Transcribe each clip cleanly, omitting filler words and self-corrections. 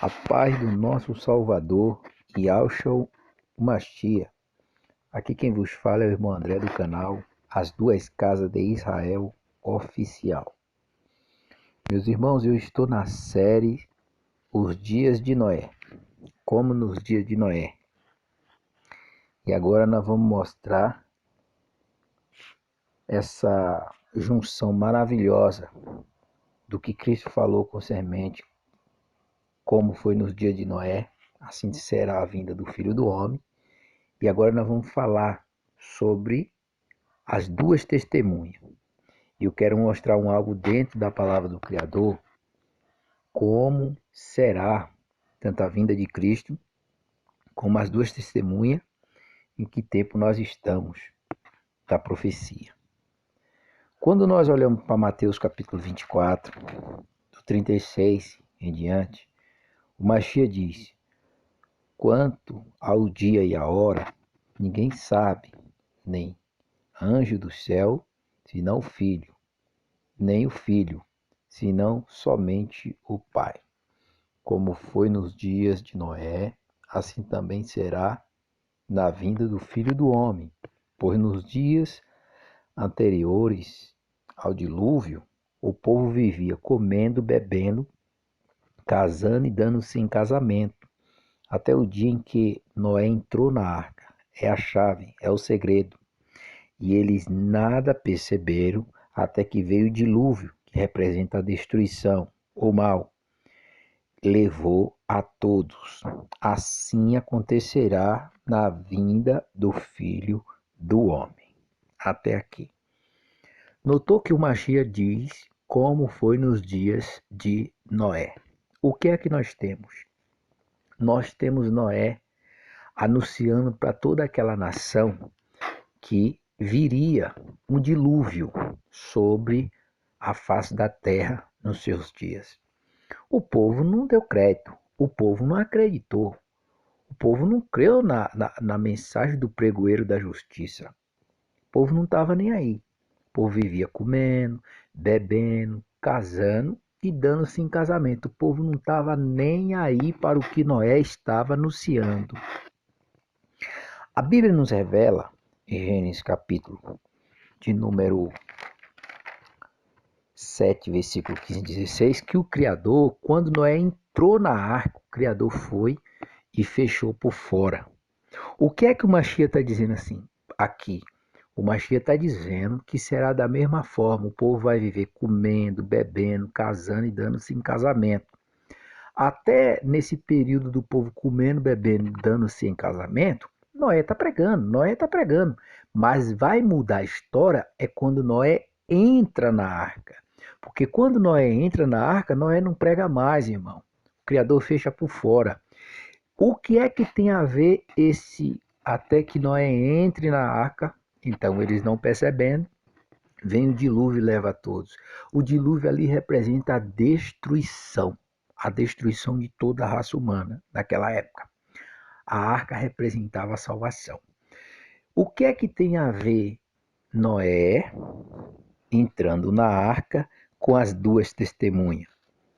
A paz do nosso Salvador, Yahshua Mashiach. Aqui quem vos fala é o irmão André do canal As Duas Casas de Israel Oficial. Meus irmãos, eu estou na série Os Dias de Noé, como nos dias de Noé. E agora nós vamos mostrar essa junção maravilhosa do que Cristo falou concernente, como foi nos dias de Noé, assim será a vinda do Filho do Homem. E agora nós vamos falar sobre as duas testemunhas. E eu quero mostrar algo dentro da palavra do Criador, como será tanto a vinda de Cristo, como as duas testemunhas, em que tempo nós estamos da profecia. Quando nós olhamos para Mateus capítulo 24, do 36 em diante, o Mashiach diz: quanto ao dia e a hora, ninguém sabe, nem anjo do céu, senão o Filho, nem o Filho, senão somente o Pai. Como foi nos dias de Noé, assim também será na vinda do Filho do Homem. Pois nos dias anteriores ao dilúvio, o povo vivia comendo, bebendo, casando e dando-se em casamento, até o dia em que Noé entrou na arca. É a chave, é o segredo. E eles nada perceberam até que veio o dilúvio, que representa a destruição, o mal. Levou a todos. Assim acontecerá na vinda do Filho do Homem. Até aqui. Notou que o Mashiach diz como foi nos dias de Noé. O que é que nós temos? Nós temos Noé anunciando para toda aquela nação que viria um dilúvio sobre a face da terra nos seus dias. O povo não deu crédito, o povo não acreditou, o povo não creu na mensagem do pregoeiro da justiça. O povo não estava nem aí. O povo vivia comendo, bebendo, casando e dando-se em casamento. O povo não estava nem aí para o que Noé estava anunciando. A Bíblia nos revela, em Gênesis capítulo de número 7, versículo 15 e 16, que o Criador, quando Noé entrou na arca, o Criador foi e fechou por fora. O que é que o Mashiach está dizendo assim? Aqui, o Mashiach está dizendo que será da mesma forma, o povo vai viver comendo, bebendo, casando e dando-se em casamento. Até nesse período do povo comendo, bebendo e dando-se em casamento, Noé está pregando, mas vai mudar a história é quando Noé entra na arca. Porque quando Noé entra na arca, Noé não prega mais, irmão. O Criador fecha por fora. O que é que tem a ver esse até que Noé entre na arca? Então eles não percebendo, vem o dilúvio e leva a todos. O dilúvio ali representa a destruição de toda a raça humana naquela época. A arca representava a salvação. O que é que tem a ver Noé entrando na arca com as duas testemunhas?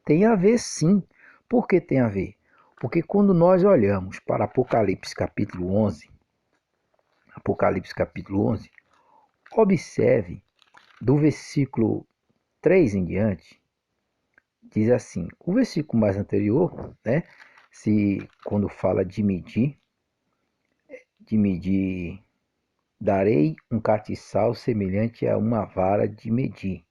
Tem a ver sim. Por que tem a ver? Porque quando nós olhamos para Apocalipse capítulo 11, observe do versículo 3 em diante, diz assim, o versículo mais anterior, né, quando fala de medir, darei um castiçal semelhante a uma vara de medir.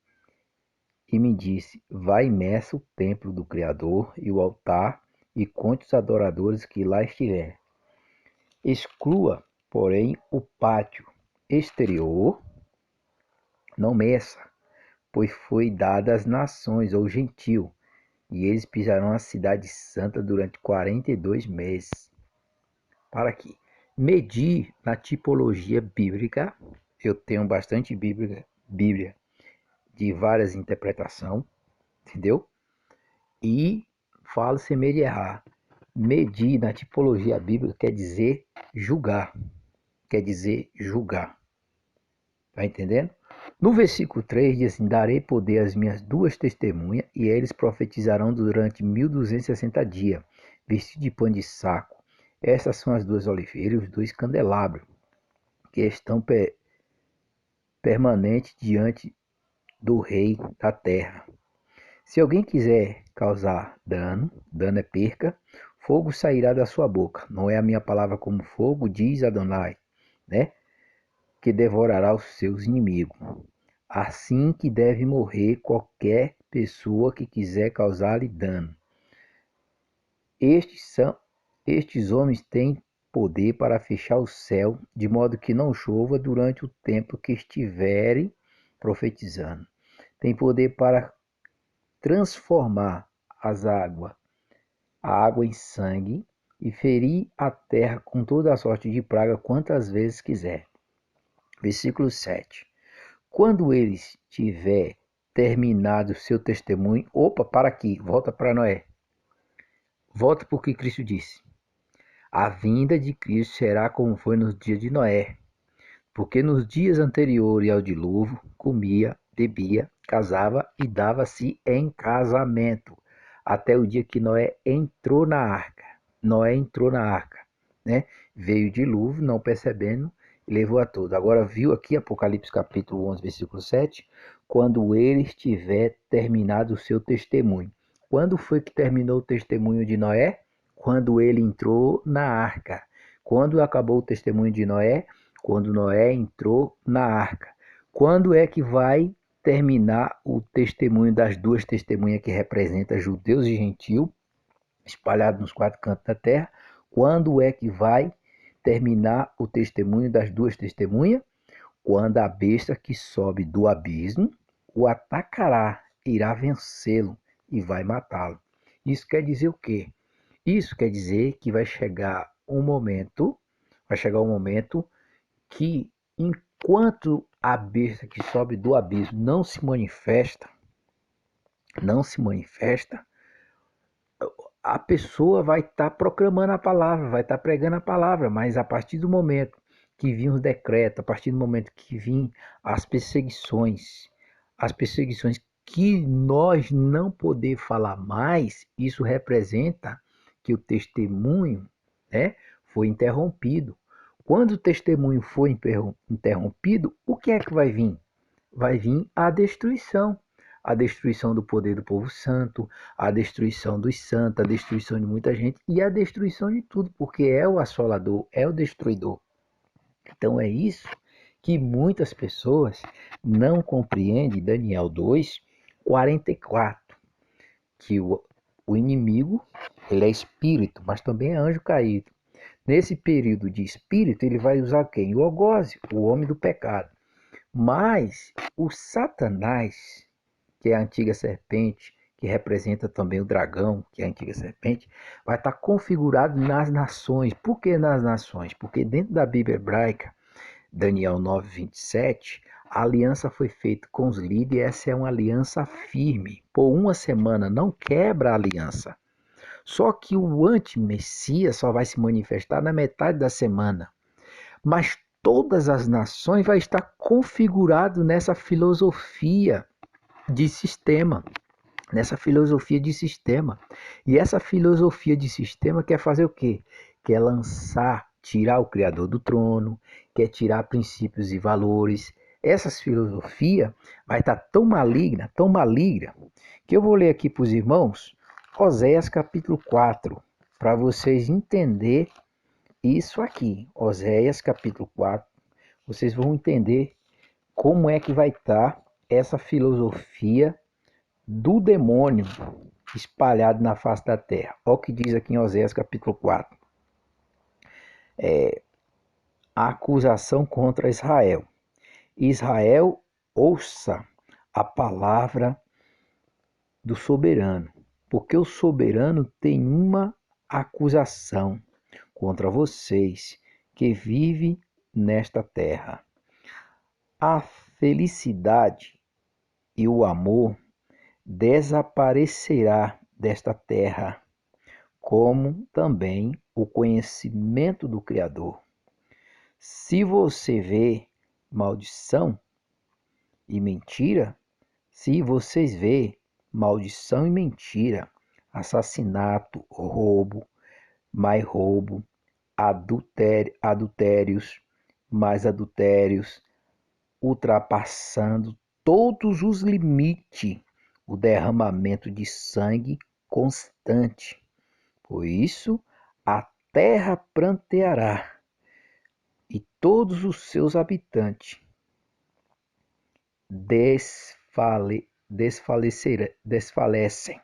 E me disse, vai e meça o templo do Criador e o altar, e conte os adoradores que lá estiver. Exclua, porém, o pátio exterior, não meça, pois foi dada às nações, ou gentil, e eles pisarão a cidade santa durante 42 meses. Para aqui. Medir na tipologia bíblica, eu tenho bastante Bíblia de várias interpretações, entendeu? E falo sem medo de errar. Medir na tipologia bíblica quer dizer julgar. Tá entendendo? No versículo 3 diz assim, darei poder às minhas duas testemunhas, e eles profetizarão durante 1260 dias, vestido de pano de saco. Essas são as duas oliveiras e os dois candelabros que estão permanentes diante do rei da terra. Se alguém quiser causar dano, dano é perca, fogo sairá da sua boca. Não é a minha palavra como fogo, diz Adonai, né? Que devorará os seus inimigos. Assim que deve morrer qualquer pessoa que quiser causar-lhe dano. Estes homens têm poder para fechar o céu, de modo que não chova durante o tempo que estiverem profetizando. Tem poder para transformar a água em sangue, e ferir a terra com toda a sorte de praga quantas vezes quiser. Versículo 7. Quando eles tiver terminado o seu testemunho, para aqui, volta para Noé. Volta para o que Cristo disse. A vinda de Cristo será como foi nos dias de Noé, porque nos dias anteriores ao dilúvio, comia, bebia, casava e dava-se em casamento, até o dia que Noé entrou na arca. Noé entrou na arca, né? Veio o dilúvio, não percebendo, e levou a todos. Agora viu aqui Apocalipse capítulo 11, versículo 7, quando ele estiver terminado o seu testemunho. Quando foi que terminou o testemunho de Noé? Quando ele entrou na arca. Quando acabou o testemunho de Noé? Quando Noé entrou na arca. Quando é que vai terminar o testemunho das duas testemunhas que representam judeus e gentios, espalhados nos quatro cantos da terra? Quando é que vai terminar o testemunho das duas testemunhas? Quando a besta que sobe do abismo o atacará, irá vencê-lo e vai matá-lo. Isso quer dizer o quê? Isso quer dizer que vai chegar um momento que, enquanto a besta que sobe do abismo não se manifesta, a pessoa vai estar proclamando a palavra, vai estar pregando a palavra, mas a partir do momento que vir os decretos, a partir do momento que vir as perseguições que nós não poder falar mais, isso representa que o testemunho, né, foi interrompido. Quando o testemunho for interrompido, o que é que vai vir? Vai vir a destruição do poder do povo santo, a destruição dos santos, a destruição de muita gente e a destruição de tudo, porque é o assolador, é o destruidor. Então é isso que muitas pessoas não compreendem. Daniel 2, 44, que o inimigo, ele é espírito, mas também é anjo caído. Nesse período de espírito, ele vai usar quem? O algoze, o homem do pecado. Mas o Satanás, que é a antiga serpente, que representa também o dragão, que é a antiga serpente, vai estar configurado nas nações. Por que nas nações? Porque dentro da Bíblia hebraica, Daniel 9, 27, a aliança foi feita com os líderes e essa é uma aliança firme. Por uma semana não quebra a aliança. Só que o anti-messias só vai se manifestar na metade da semana. Mas todas as nações vai estar configurado nessa filosofia de sistema, E essa filosofia de sistema quer fazer o quê? Quer tirar o Criador do trono, quer tirar princípios e valores. Essa filosofia vai estar tão maligna, que eu vou ler aqui para os irmãos Oséias capítulo 4, para vocês entenderem isso aqui. Oséias capítulo 4, vocês vão entender como é que vai estar essa filosofia do demônio espalhado na face da terra. Olha o que diz aqui em Oséias capítulo 4. A acusação contra Israel. Israel, ouça a palavra do soberano, porque o soberano tem uma acusação contra vocês que vivem nesta terra. A felicidade e o amor desaparecerá desta terra, como também o conhecimento do Criador. Se você vê maldição e mentira, se vocês vê maldição e mentira, assassinato, roubo, mais roubo, adultérios, mais adultérios, ultrapassando todos os limites, o derramamento de sangue constante. Por isso, a terra pranteará e todos os seus habitantes desfalecem,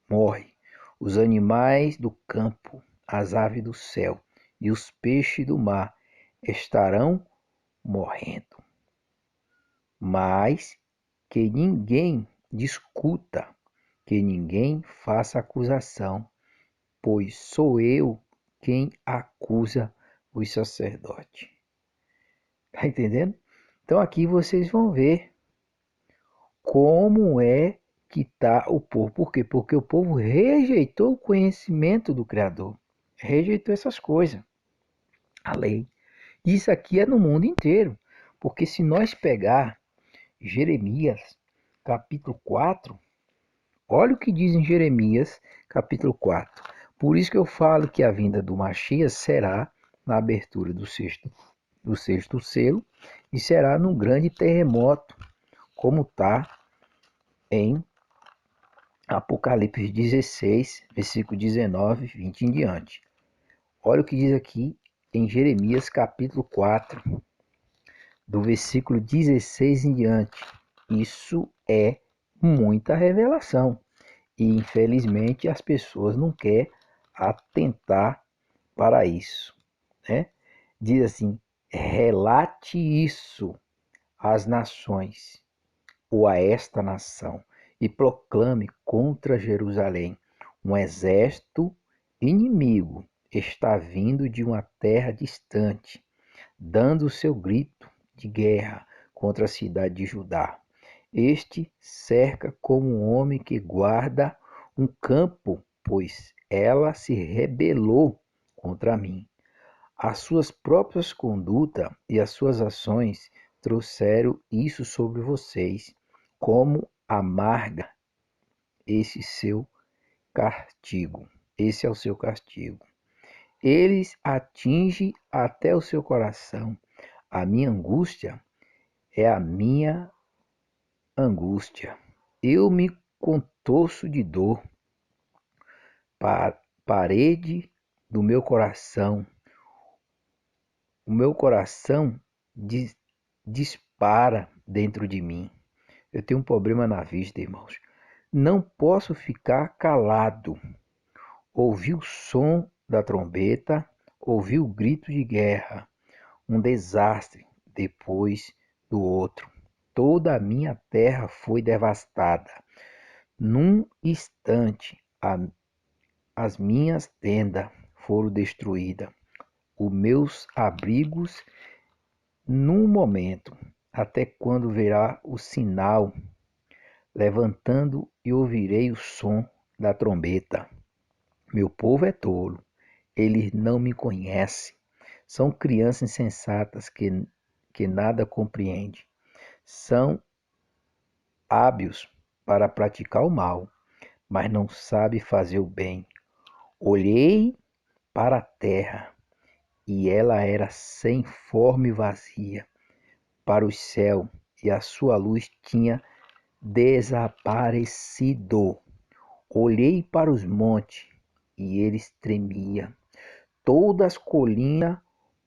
morrem. Os animais do campo, as aves do céu e os peixes do mar estarão morrendo. Mas que ninguém discuta, que ninguém faça acusação, pois sou eu quem acusa os sacerdotes. Tá entendendo? Então aqui vocês vão ver como é que está o povo. Por quê? Porque o povo rejeitou o conhecimento do Criador. Rejeitou essas coisas. A lei. Isso aqui é no mundo inteiro. Porque se nós pegar Jeremias, capítulo 4, olha o que diz em Jeremias, capítulo 4. Por isso que eu falo que a vinda do Messias será na abertura do sexto selo e será num grande terremoto, como está em Apocalipse 16, versículo 19, 20 em diante. Olha o que diz aqui em Jeremias capítulo 4, do versículo 16 em diante. Isso é muita revelação. E infelizmente as pessoas não querem atentar para isso, né? Diz assim: relate isso às nações, ou a esta nação, e proclame contra Jerusalém: um exército inimigo está vindo de uma terra distante, dando o seu grito de guerra contra a cidade de Judá. Este cerca como um homem que guarda um campo, pois ela se rebelou contra mim. As suas próprias condutas e as suas ações trouxeram isso sobre vocês, como amarga esse seu castigo. Esse é o seu castigo. Eles atingem até o seu coração. A minha angústia é a minha angústia. Eu me contorço de dor. Parede do meu coração. O meu coração dispara dentro de mim. Eu tenho um problema na vista, irmãos. Não posso ficar calado. Ouvi o som da trombeta, ouvi o grito de guerra. Um desastre depois do outro. Toda a minha terra foi devastada. Num instante, as minhas tendas foram destruídas. Os meus abrigos, num momento, até quando verá o sinal, levantando e ouvirei o som da trombeta. Meu povo é tolo, eles não me conhecem. São crianças insensatas que nada compreendem. São hábeis para praticar o mal, mas não sabem fazer o bem. Olhei para a terra, e ela era sem forma e vazia, para o céu, e a sua luz tinha desaparecido. Olhei para os montes, e eles tremiam. Todas as colinas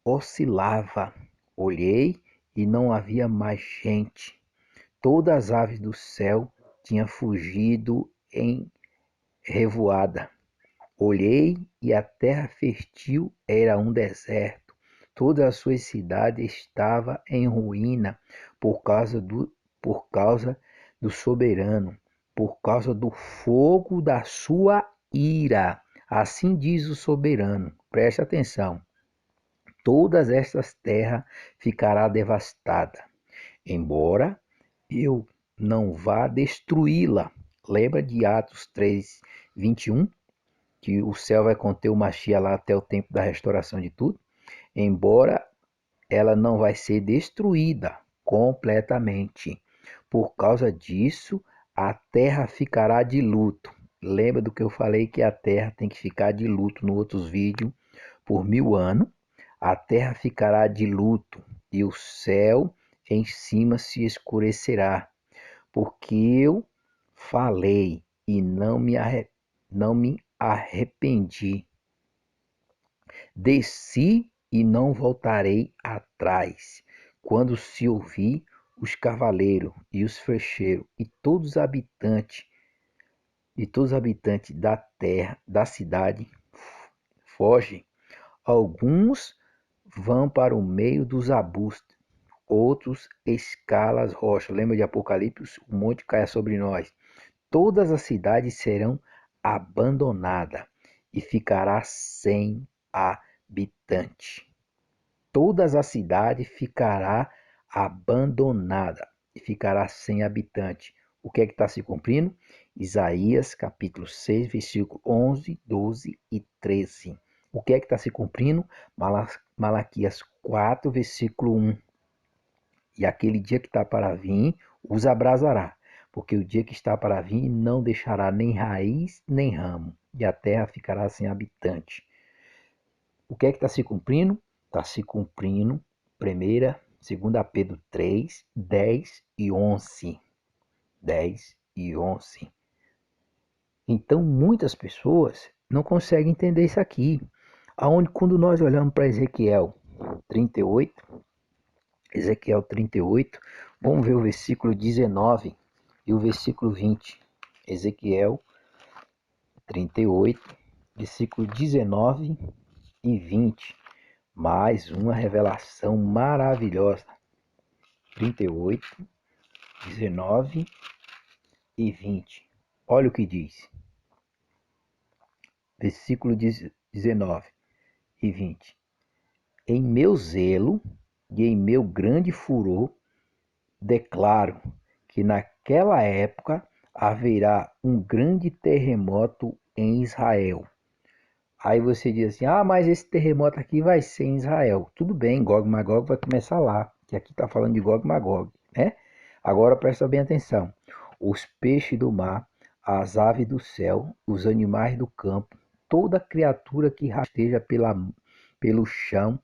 oscilavam. Olhei, e não havia mais gente. Todas as aves do céu tinham fugido em revoada. Olhei, e a terra fértil era um deserto. Toda a sua cidade estava em ruína por causa do soberano, por causa do fogo da sua ira. Assim diz o soberano. Preste atenção. Todas estas terras ficará devastada, embora eu não vá destruí-la. Lembra de Atos 3, 21? Que o céu vai conter o Mashiach lá até o tempo da restauração de tudo, embora ela não vai ser destruída completamente. Por causa disso, a terra ficará de luto Lembra do que eu falei que a terra tem que ficar de luto no outros vídeos por 1000 anos? A terra ficará de luto e o céu em cima se escurecerá, porque eu falei e não me arrependi. Desci e não voltarei atrás. Quando se ouvir os cavaleiros e os flecheiros e todos os habitantes da terra, da cidade, fogem. Alguns vão para o meio dos arbustos, outros escalam as rochas. Lembra de Apocalipse? O monte cai sobre nós. Todas as cidades serão abandonadas e ficará sem habitante. Todas as cidades ficará abandonada e ficará sem habitante. O que é que está se cumprindo? Isaías capítulo 6, versículo 11, 12 e 13. O que é que está se cumprindo? Malaquias 4, versículo 1. E aquele dia que está para vir os abrasará, porque o dia que está para vir não deixará nem raiz nem ramo, e a terra ficará sem habitante. O que é que está se cumprindo? Está se cumprindo 2 Pedro 3, 10 e 11. 10 e 11. Então, muitas pessoas não conseguem entender isso aqui. Quando nós olhamos para Ezequiel 38, vamos ver o versículo 19 e o versículo 20. Ezequiel 38, versículo 19 e 20. Mais uma revelação maravilhosa. 38, 19 e 20. Olha o que diz. Versículo 19 e 20. Em meu zelo e em meu grande furor, declaro que naquela época haverá um grande terremoto em Israel. Aí você diz assim, mas esse terremoto aqui vai ser em Israel. Tudo bem, Gog e Magog vai começar lá, que aqui está falando de Gog e Magog, né? Agora presta bem atenção. Os peixes do mar, as aves do céu, os animais do campo, toda criatura que rasteja pelo chão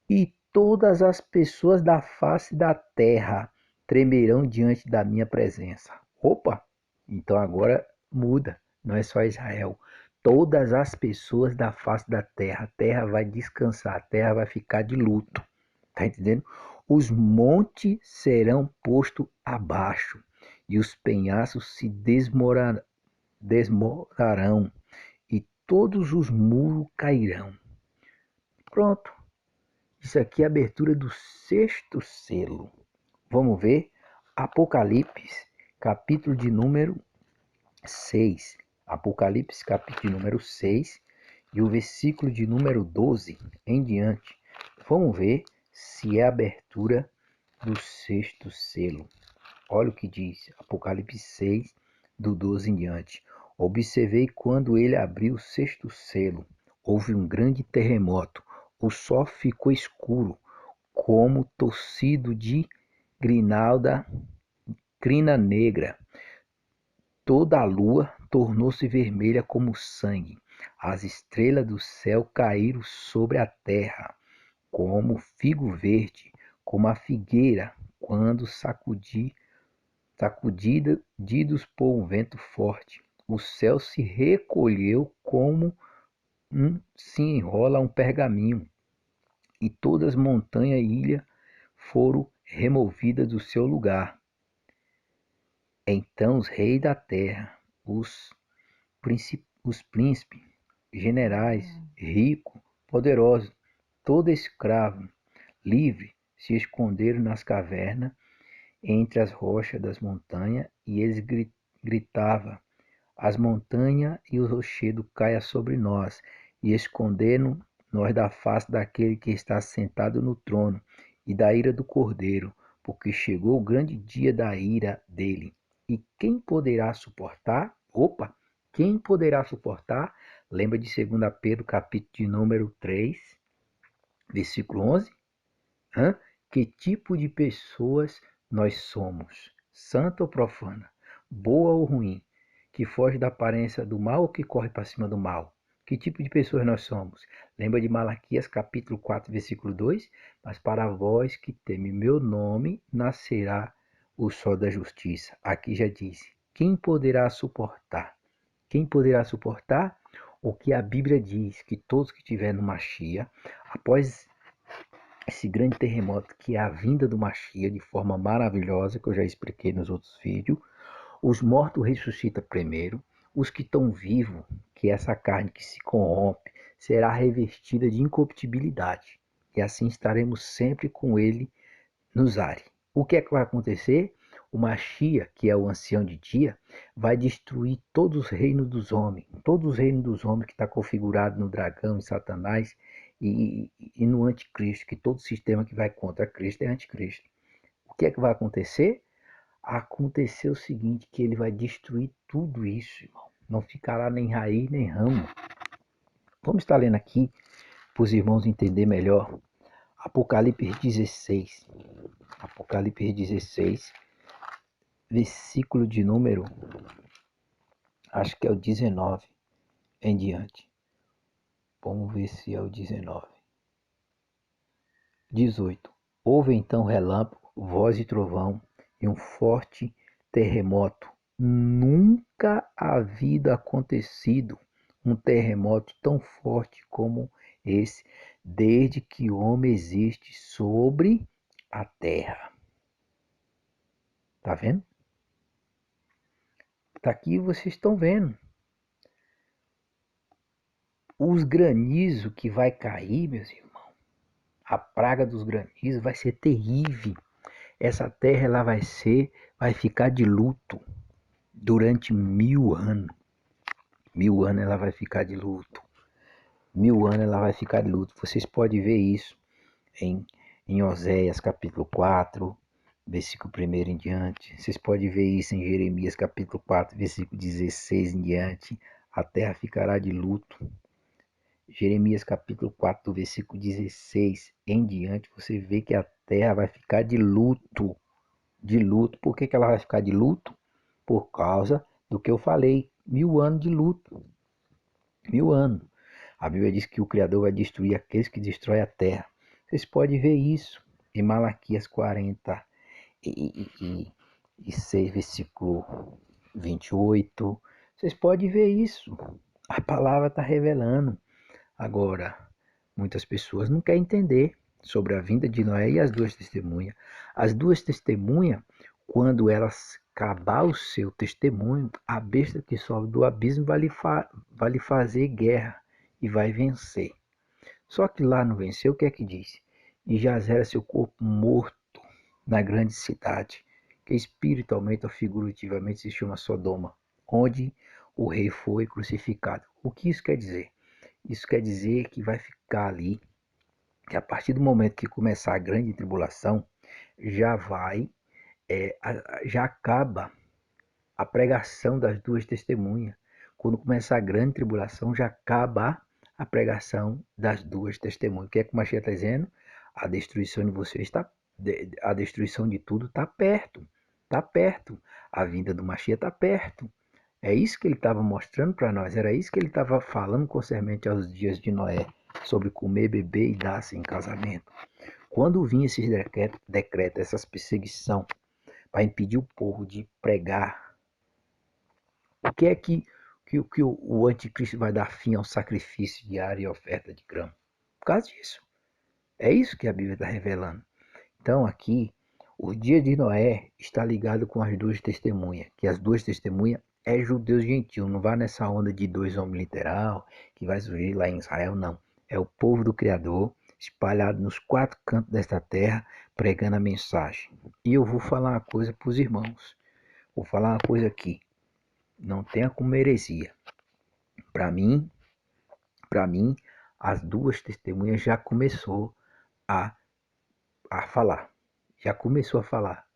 e todas as pessoas da face da terra tremerão diante da minha presença. Opa! Então agora muda, não é só Israel. Todas as pessoas da face da terra, a terra vai descansar, a terra vai ficar de luto. Tá entendendo? Os montes serão postos abaixo e os penhascos se desmoronarão e todos os muros cairão. Pronto. Isso aqui é a abertura do 6º selo. Vamos ver Apocalipse, capítulo de número 6. Apocalipse, capítulo de número 6 e o versículo de número 12 em diante. Vamos ver se é a abertura do 6º selo. Olha o que diz Apocalipse 6, do 12 em diante. Observei quando ele abriu o 6º selo. Houve um grande terremoto. O sol ficou escuro, como tecido de crina negra. Toda a lua tornou-se vermelha como sangue. As estrelas do céu caíram sobre a terra, como figo verde, como a figueira, quando sacudidos por um vento forte. O céu se recolheu como se enrola um pergaminho, e todas as montanhas e ilhas foram removidas do seu lugar. Então os reis da terra, os príncipes, generais, ricos, poderosos, todo escravo, livre, se esconderam nas cavernas, entre as rochas das montanhas, e eles gritavam: as montanhas e os rochedos caia sobre nós, e esconderam nós da face daquele que está sentado no trono e da ira do Cordeiro, porque chegou o grande dia da ira dele. E quem poderá suportar? Opa! Quem poderá suportar? Lembra de 2 Pedro, capítulo de número 3, versículo 11? Que tipo de pessoas nós somos? Santa ou profana? Boa ou ruim? que foge da aparência do mal ou que corre para cima do mal? Que tipo de pessoas nós somos? Lembra de Malaquias capítulo 4, versículo 2? Mas para vós que temem meu nome, nascerá o sol da justiça. Aqui já disse, quem poderá suportar? Quem poderá suportar o que a Bíblia diz? Que todos que estiverem no Machia, após esse grande terremoto, que é a vinda do Machia de forma maravilhosa, que eu já expliquei nos outros vídeos, os mortos ressuscitam primeiro, os que estão vivos, que é essa carne que se corrompe, será revestida de incorruptibilidade. E assim estaremos sempre com ele nos ares. O que é que vai acontecer? O Machia, que é o ancião de dia, vai destruir todos os reinos dos homens. Todos os reinos dos homens que está configurado no dragão, em Satanás e no anticristo, que todo sistema que vai contra Cristo é anticristo. O que é que vai acontecer? Aconteceu o seguinte, que ele vai destruir tudo isso, irmão. Não ficará nem raiz nem ramo. Vamos estar lendo aqui para os irmãos entender melhor. Apocalipse 16. Apocalipse 16, versículo de número, acho que é o 19 em diante. Vamos ver se é o 19. 18. Houve então relâmpago, voz e trovão e um forte terremoto. Nunca havia acontecido um terremoto tão forte como esse, desde que o homem existe sobre a terra. Tá vendo? Tá aqui, vocês estão vendo. Os granizos que vai cair, meus irmãos, a praga dos granizos vai ser terrível. Essa terra ela vai ficar de luto durante 1000 anos. 1000 anos ela vai ficar de luto. 1000 anos ela vai ficar de luto. Vocês podem ver isso em Oséias capítulo 4, versículo 1 em diante. Vocês podem ver isso em Jeremias capítulo 4, versículo 16 em diante. A terra ficará de luto. Jeremias capítulo 4, versículo 16 em diante, você vê que a terra vai ficar de luto. De luto. Por que ela vai ficar de luto? Por causa do que eu falei. 1000 anos de luto. 1000 anos. A Bíblia diz que o Criador vai destruir aqueles que destroem a terra. Vocês podem ver isso em Malaquias 46, versículo 28. Vocês podem ver isso. A palavra está revelando. Agora, muitas pessoas não querem entender sobre a vinda de Noé e as duas testemunhas. As duas testemunhas, quando elas acabar o seu testemunho, a besta que sobe do abismo vai lhe fazer guerra e vai vencer. Só que lá não venceu, o que é que diz? E jazera seu corpo morto na grande cidade, que espiritualmente ou figurativamente se chama Sodoma, onde o rei foi crucificado. O que isso quer dizer? Isso quer dizer que vai ficar ali, que a partir do momento que começar a grande tribulação, já já acaba a pregação das duas testemunhas. Quando começar a grande tribulação, já acaba a pregação das duas testemunhas. O que é que o Machia está dizendo? A destruição de vocês está, a destruição de tudo está perto, está perto. A vinda do Machia está perto. É isso que ele estava mostrando para nós, era isso que ele estava falando concernente aos dias de Noé, sobre comer, beber e dar-se em casamento. Quando vinha esses decretos, essas perseguição, para impedir o povo de pregar, o que é que o anticristo vai dar fim ao sacrifício diário e oferta de grão? Por causa disso. É isso que a Bíblia está revelando. Então aqui, o dia de Noé está ligado com as duas testemunhas, que as duas testemunhas é judeus gentios, não vá nessa onda de dois homens literal, que vai surgir lá em Israel, não. É o povo do Criador, espalhado nos quatro cantos desta terra, pregando a mensagem. E eu vou falar uma coisa para os irmãos. Vou falar uma coisa aqui. Não tenha como heresia. Para mim, as duas testemunhas já começou a, a falar. Já começou a falar.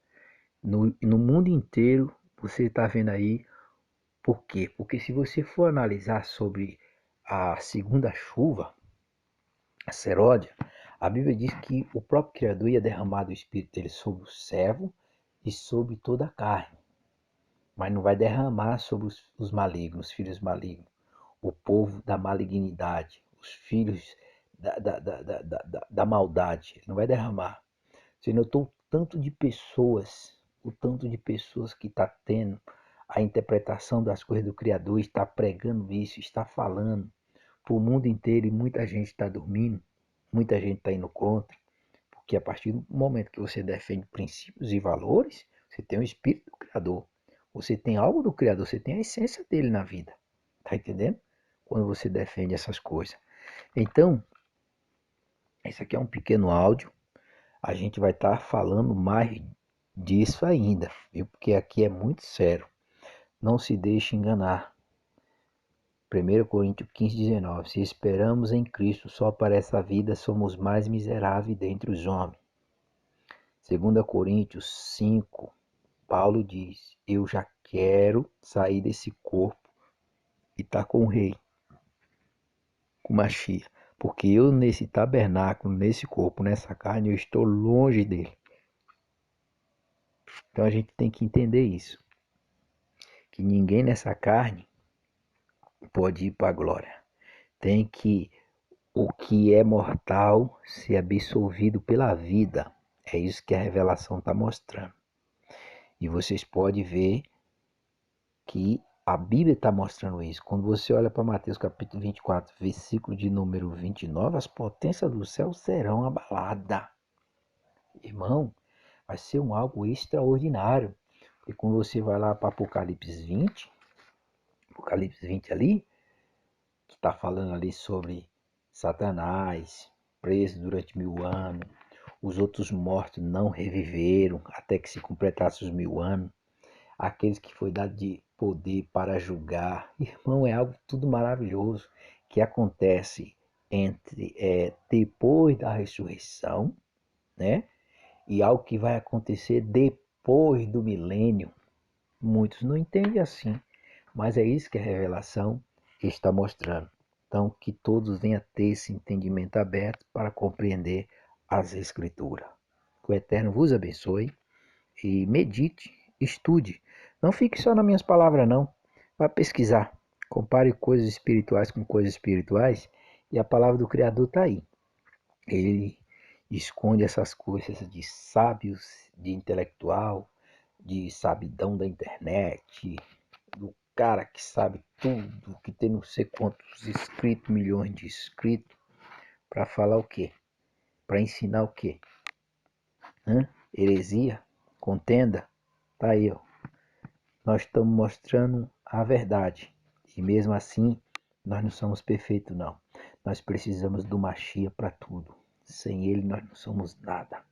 No mundo inteiro, você está vendo aí. Por quê? Porque se você for analisar sobre a segunda chuva, a seródia, a Bíblia diz que o próprio Criador ia derramar do Espírito dele sobre o servo e sobre toda a carne. mas não vai derramar sobre os malignos, os filhos malignos, o povo da malignidade, os filhos da maldade. Ele não vai derramar. Você notou o tanto de pessoas que está tendo a interpretação das coisas do Criador, está pregando isso, está falando para o mundo inteiro e muita gente está dormindo, muita gente está indo contra, porque a partir do momento que você defende princípios e valores, você tem o Espírito do Criador, você tem algo do Criador, você tem a essência dele na vida, tá entendendo? Quando você defende essas coisas. Então, esse aqui é um pequeno áudio, a gente vai estar falando mais disso ainda, viu? Porque aqui é muito sério. Não se deixe enganar. 1 Coríntios 15:19. Se esperamos em Cristo só para essa vida, somos mais miseráveis dentre os homens. 2 Coríntios 5, Paulo diz: eu já quero sair desse corpo e estar com o rei, com Machia. Porque eu nesse tabernáculo, nesse corpo, nessa carne, eu estou longe dele. Então a gente tem que entender isso. Que ninguém nessa carne pode ir para a glória. Tem que o que é mortal ser absolvido pela vida. É isso que a revelação está mostrando. E vocês podem ver que a Bíblia está mostrando isso. Quando você olha para Mateus capítulo 24, versículo de número 29, as potências do céu serão abaladas. Irmão, vai ser algo extraordinário. E quando você vai lá para Apocalipse 20 ali, que está falando ali sobre Satanás, preso durante 1000 anos, os outros mortos não reviveram até que se completasse os 1000 anos, aqueles que foi dado de poder para julgar. Irmão, é algo tudo maravilhoso que acontece depois da ressurreição, né? E algo que vai acontecer depois do milênio. Muitos não entendem assim, mas é isso que a revelação está mostrando. Então, que todos venham a ter esse entendimento aberto para compreender as Escrituras. Que o Eterno vos abençoe e medite, estude. Não fique só nas minhas palavras, não. Vá pesquisar. Compare coisas espirituais com coisas espirituais e a palavra do Criador está aí. Ele esconde essas coisas de sábios, de intelectual, de sabidão da internet, do cara que sabe tudo, que tem não sei quantos inscritos, milhões de inscritos, para falar o quê? Para ensinar o quê? Heresia? Contenda? Tá aí, ó. Nós estamos mostrando a verdade. E mesmo assim, nós não somos perfeitos, não. Nós precisamos do Machia para tudo. Sem ele, nós não somos nada.